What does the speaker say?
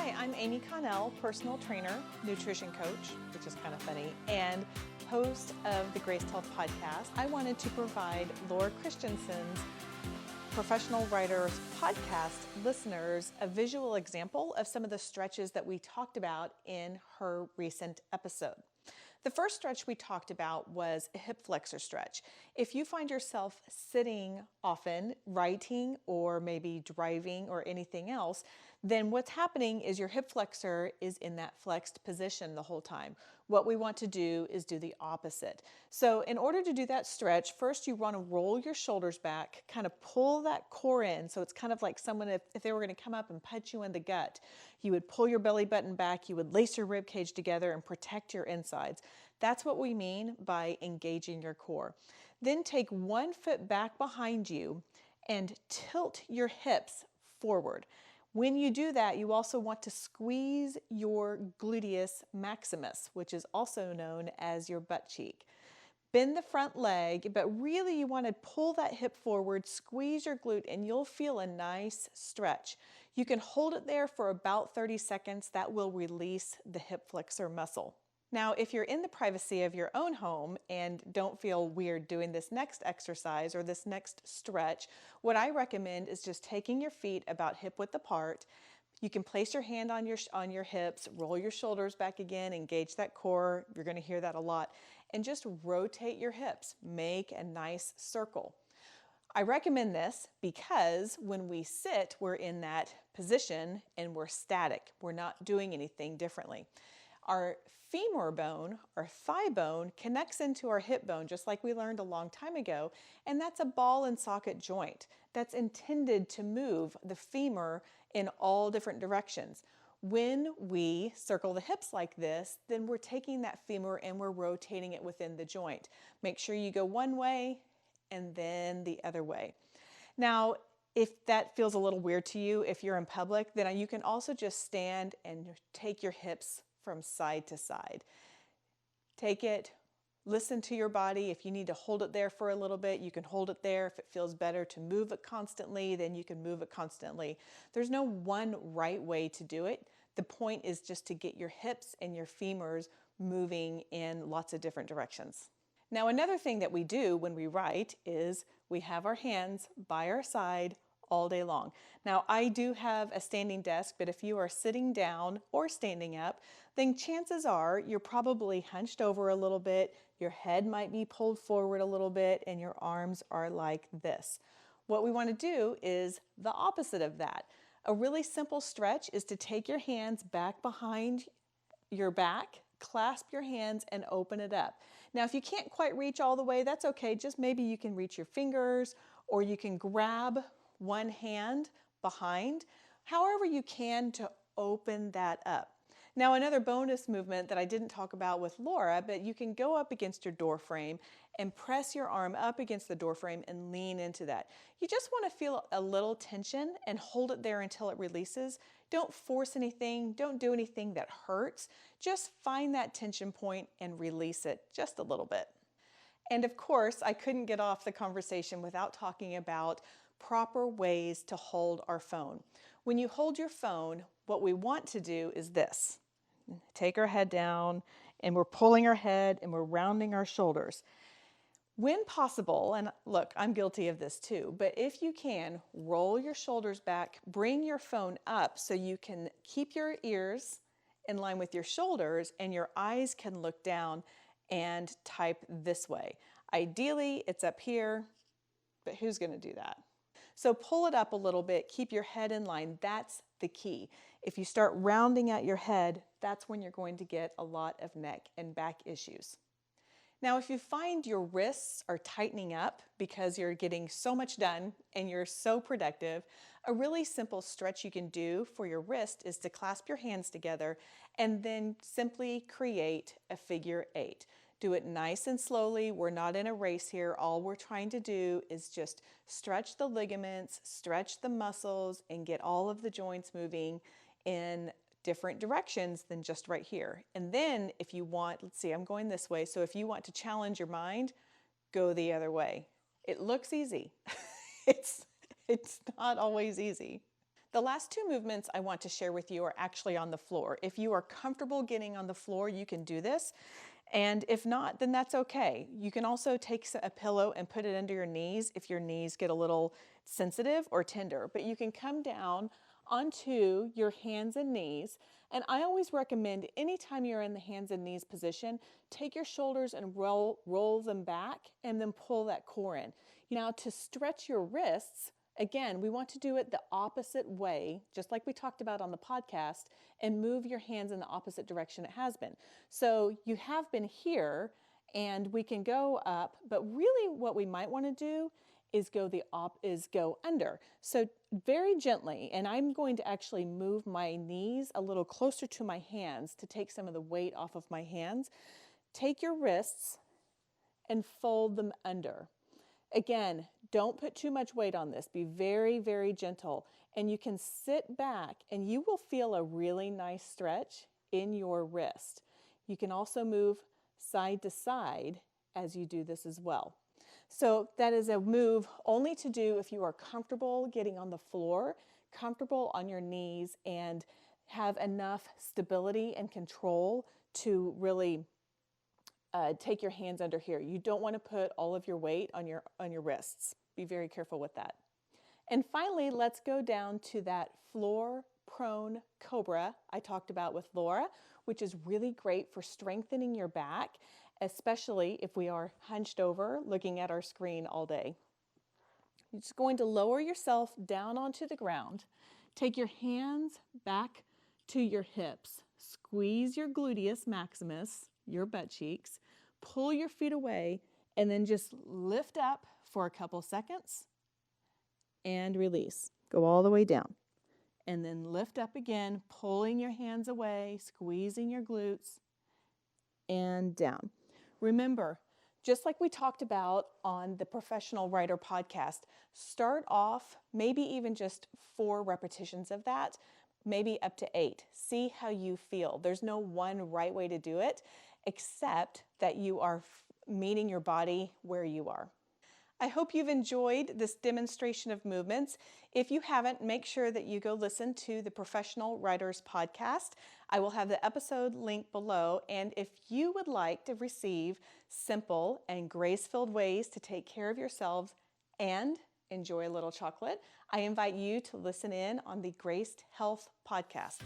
Hi, I'm Amy Connell, personal trainer, nutrition coach, which is kind of funny, and host of the Grace Health podcast. I wanted to provide Laura Christensen's Professional Writers podcast listeners a visual example of some of the stretches that we talked about in her recent episode. The first stretch we talked about was a hip flexor stretch. If you find yourself sitting often, writing, or maybe driving or anything else, then what's happening is your hip flexor is in that flexed position the whole time. What we want to do is do the opposite. So in order to do that stretch, first you want to roll your shoulders back, kind of pull that core in. So it's kind of like someone, if they were going to come up and punch you in the gut, you would pull your belly button back, you would lace your rib cage together and protect your insides. That's what we mean by engaging your core. Then take one foot back behind you and tilt your hips forward. When you do that, you also want to squeeze your gluteus maximus, which is also known as your butt cheek. Bend the front leg, but really you want to pull that hip forward, squeeze your glute, and you'll feel a nice stretch. You can hold it there for about 30 seconds. That will release the hip flexor muscle. Now, if you're in the privacy of your own home and don't feel weird doing this next exercise or this next stretch, what I recommend is just taking your feet about hip width apart. You can place your hand on your hips, roll your shoulders back again, engage that core. You're going to hear that a lot. And just rotate your hips. Make a nice circle. I recommend this because when we sit, we're in that position and we're static. We're not doing anything differently. Our femur bone, our thigh bone, connects into our hip bone, just like we learned a long time ago, and that's a ball and socket joint that's intended to move the femur in all different directions. When we circle the hips like this, then we're taking that femur and we're rotating it within the joint. Make sure you go one way and then the other way. Now, if that feels a little weird to you, if you're in public, then you can also just stand and take your hips from side to side. Take it, listen to your body. If you need to hold it there for a little bit, you can hold it there. If it feels better to move it constantly, then you can move it constantly. There's no one right way to do it. The point is just to get your hips and your femurs moving in lots of different directions. Now, another thing that we do when we write is we have our hands by our side all day long. Now, I do have a standing desk, but if you are sitting down or standing up, then chances are you're probably hunched over a little bit, your head might be pulled forward a little bit, and your arms are like this. What we want to do is the opposite of that. A really simple stretch is to take your hands back behind your back, clasp your hands and open it up. Now, if you can't quite reach all the way, that's okay. Just maybe you can reach your fingers or you can grab one hand behind, however you can to open that up. Now, another bonus movement that I didn't talk about with Laura, but you can go up against your door frame and press your arm up against the door frame and lean into that. You just want to feel a little tension and hold it there until it releases. Don't force anything. Don't do anything that hurts. Just find that tension point and release it just a little bit. And of course, I couldn't get off the conversation without talking about proper ways to hold our phone. When you hold your phone, what we want to do is this. Take our head down and we're pulling our head and we're rounding our shoulders. When possible, and look, I'm guilty of this too, but if you can, roll your shoulders back, bring your phone up so you can keep your ears in line with your shoulders and your eyes can look down and type this way. Ideally, it's up here, but who's going to do that? So pull it up a little bit, keep your head in line. That's the key. If you start rounding out your head, that's when you're going to get a lot of neck and back issues. Now, if you find your wrists are tightening up because you're getting so much done and you're so productive, a really simple stretch you can do for your wrist is to clasp your hands together and then simply create a figure 8. Do it nice and slowly. We're not in a race here. All we're trying to do is just stretch the ligaments, stretch the muscles, and get all of the joints moving in different directions than just right here. And then if you want, let's see, I'm going this way. So if you want to challenge your mind, go the other way. It looks easy. It's not always easy. The last two movements I want to share with you are actually on the floor. If you are comfortable getting on the floor, you can do this. And if not, then that's okay. You can also take a pillow and put it under your knees if your knees get a little sensitive or tender. But you can come down onto your hands and knees. And I always recommend anytime you're in the hands and knees position, take your shoulders and roll them back and then pull that core in. Now to stretch your wrists, again, we want to do it the opposite way, just like we talked about on the podcast, and move your hands in the opposite direction it has been. So you have been here, and we can go up, but really what we might want to do is go under. So very gently, and I'm going to actually move my knees a little closer to my hands to take some of the weight off of my hands. Take your wrists and fold them under. Again, don't put too much weight on this. Be very, very gentle. And you can sit back and you will feel a really nice stretch in your wrist. You can also move side to side as you do this as well. So that is a move only to do if you are comfortable getting on the floor, comfortable on your knees, and have enough stability and control to really take your hands under here. You don't want to put all of your weight on your wrists. Be very careful with that. And finally, let's go down to that floor prone cobra I talked about with Laura, which is really great for strengthening your back, especially if we are hunched over looking at our screen all day. You're just going to lower yourself down onto the ground. Take your hands back to your hips. Squeeze your gluteus maximus, your butt cheeks. Pull your feet away and then just lift up for a couple seconds and release. Go all the way down. And then lift up again, pulling your hands away, squeezing your glutes, and down. Remember, just like we talked about on the Professional Writer podcast, start off maybe even just 4 repetitions of that, maybe up to 8. See how you feel. There's no one right way to do it, except that you are meeting your body where you are. I hope you've enjoyed this demonstration of movements. If you haven't, make sure that you go listen to the Professional Writers podcast. I will have the episode link below. And if you would like to receive simple and grace-filled ways to take care of yourselves and enjoy a little chocolate, I invite you to listen in on the Graced Health podcast.